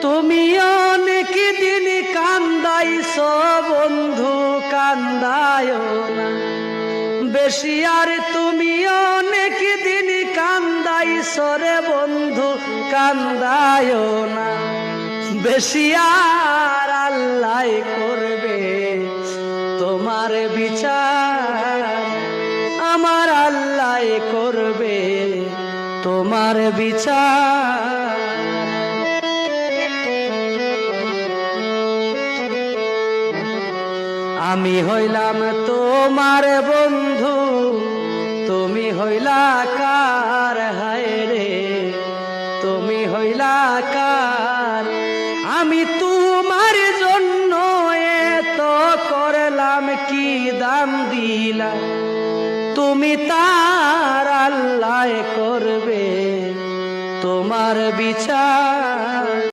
তুমি অনেক দিন কান্দাইছ বন্ধু, কান্দায় না বেশি আর। তুমি অনেক দিন কান্দাইছ রে বন্ধু, কান্দায় না বেশি আর। আল্লাহ করবে তোমার বিচার, আমার আল্লাহ করবে তোমার বিচার। আমি হইলাম তোমার বন্ধু, তুমি হইলা কার? হায় রে তুমি হইলা কার? আমি তোমার জন্য এত করলাম, কি দাম দিলাম তুমি তার? আল্লাহ করবে তোমার বিচার।